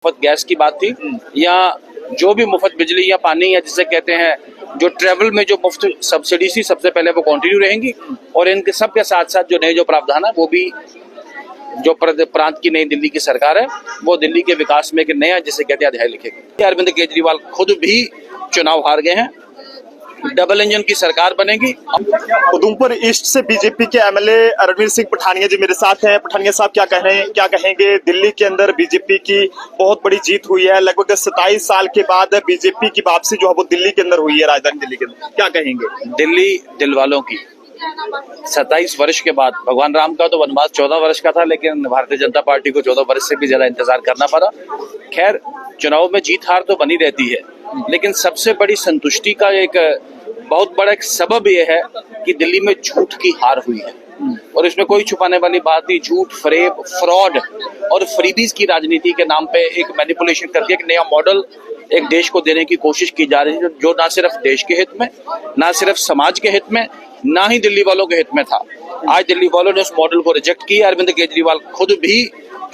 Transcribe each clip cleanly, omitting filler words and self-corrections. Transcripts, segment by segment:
मुफ्त गैस की बात थी या जो भी मुफ्त बिजली या पानी या जिसे कहते हैं जो ट्रेवल में जो मुफ्त सब्सिडी थी सबसे पहले वो कंटिन्यू रहेंगी और इनके सब के साथ साथ जो नए जो प्रावधान है वो भी जो प्रांत की नई दिल्ली की सरकार है वो दिल्ली के विकास में एक नया जिसे कहते हैं अध्याय लिखेगी। अरविंद केजरीवाल खुद भी चुनाव हार गए हैं, डबल इंजन की सरकार बनेगी। उधमपुर ईस्ट से बीजेपी के एमएलए रणवीर सिंह पठानिया जी मेरे साथ हैं। पठानिया साहब क्या कहेंगे? दिल्ली के अंदर बीजेपी की बहुत बड़ी जीत हुई है, लगभग 27 साल के बाद बीजेपी की वापसी जो है वो दिल्ली के अंदर हुई है, राजधानी दिल्ली के अंदर। क्या कहेंगे? दिल्ली दिल वालों की 27 वर्ष के बाद, भगवान राम का तो वनवास 14 वर्ष का था, लेकिन भारतीय जनता पार्टी को 14 वर्ष से भी ज्यादा इंतजार करना पड़ा। खैर, चुनाव में जीत हार तो बनी रहती है, लेकिन सबसे बड़ी संतुष्टि का एक बहुत बड़ा एक सबब यह है कि दिल्ली में झूठ की हार हुई है और इसमें कोई छुपाने वाली बात नहीं। झूठ, फरेब, फ्रॉड और फ्रीबीज की राजनीति के नाम पे एक मैनिपुलेशन करके एक नया मॉडल एक देश को देने की कोशिश की जा रही है, जो ना सिर्फ देश के हित में, ना सिर्फ समाज के हित में, ना ही दिल्ली वालों के हित में था। आज दिल्ली वालों ने उस मॉडल को रिजेक्ट किया। अरविंद केजरीवाल खुद भी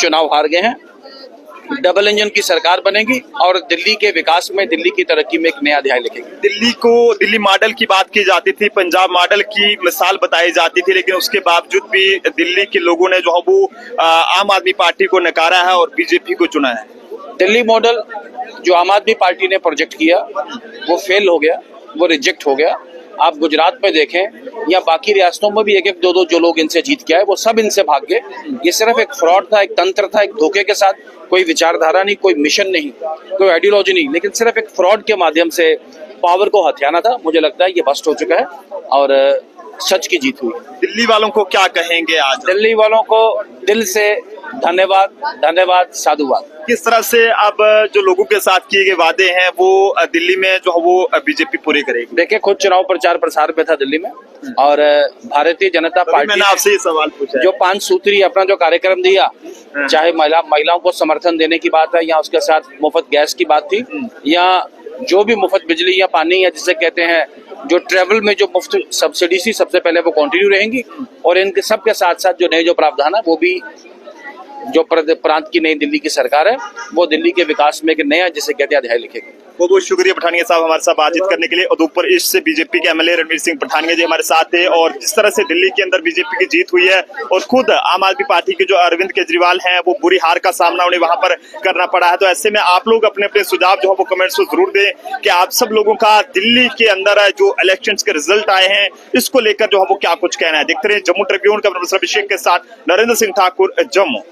चुनाव हार गए हैं, डबल इंजन की सरकार बनेगी और दिल्ली के विकास में, दिल्ली की तरक्की में एक नया अध्याय लिखेगी। दिल्ली मॉडल की बात की जाती थी, पंजाब मॉडल की मिसाल बताई जाती थी, लेकिन उसके बावजूद भी दिल्ली के लोगों ने जो है वो आम आदमी पार्टी को नकारा है और बीजेपी को चुना है। दिल्ली मॉडल जो आम आदमी पार्टी ने प्रोजेक्ट किया वो फेल हो गया, वो रिजेक्ट हो गया। आप गुजरात में देखें या बाकी रियासतों में भी एक एक दो जो लोग इनसे जीत के आए वो सब इनसे भाग गए। ये सिर्फ एक फ्रॉड था, एक तंत्र था, एक धोखे के साथ, कोई विचारधारा नहीं, कोई मिशन नहीं, कोई आइडियोलॉजी नहीं, लेकिन सिर्फ एक फ्रॉड के माध्यम से पावर को हथियाना था। मुझे लगता है ये बस्ट हो चुका है और सच की जीत हुई। दिल्ली वालों को क्या कहेंगे आज? दिल्ली वालों को दिल से धन्यवाद, साधुवाद। किस तरह से अब जो लोगों के साथ किए गए वादे हैं वो दिल्ली में जो है वो बीजेपी पूरे करेगी? देखिए, खुद चुनाव प्रचार प्रसार पे था दिल्ली में और भारतीय जनता पार्टी मैंने आपसे ये सवाल पूछा जो 5 सूत्री अपना जो कार्यक्रम दिया, चाहे महिलाओं को समर्थन देने की बात है या उसके साथ मुफ्त गैस की बात थी या जो भी मुफ्त बिजली या पानी या जिसे कहते हैं जो ट्रेवल में जो मुफ्त सब्सिडी थी सबसे पहले वो कंटिन्यू रहेंगी और इनके सब के साथ साथ जो नए जो प्रावधान है वो भी जो प्रांत की नई दिल्ली की सरकार है वो दिल्ली के विकास में एक नया जिसे कहते हैं अध्याय लिखेगी। बहुत बहुत शुक्रिया पठानिया साहब हमारे साथ बातचीत करने के लिए। उधमपुर ईस्ट से बीजेपी के एमएलए रणवीर सिंह पठानिया जी हमारे साथ थे और जिस तरह से दिल्ली के अंदर बीजेपी की जीत हुई है और खुद आम आदमी पार्टी के जो अरविंद केजरीवाल हैं वो बुरी हार का सामना उन्हें वहां पर करना पड़ा है। तो ऐसे में आप लोग अपने अपने सुझाव जो है वो कमेंट्स में जरूर दें कि आप सब लोगों का दिल्ली के अंदर जो इलेक्शन के रिजल्ट आए हैं इसको लेकर जो है वो क्या कुछ कहना है। देखते रहे जम्मू ट्रिब्यून का अभिषेक के साथ नरेंद्र सिंह ठाकुर, जम्मू।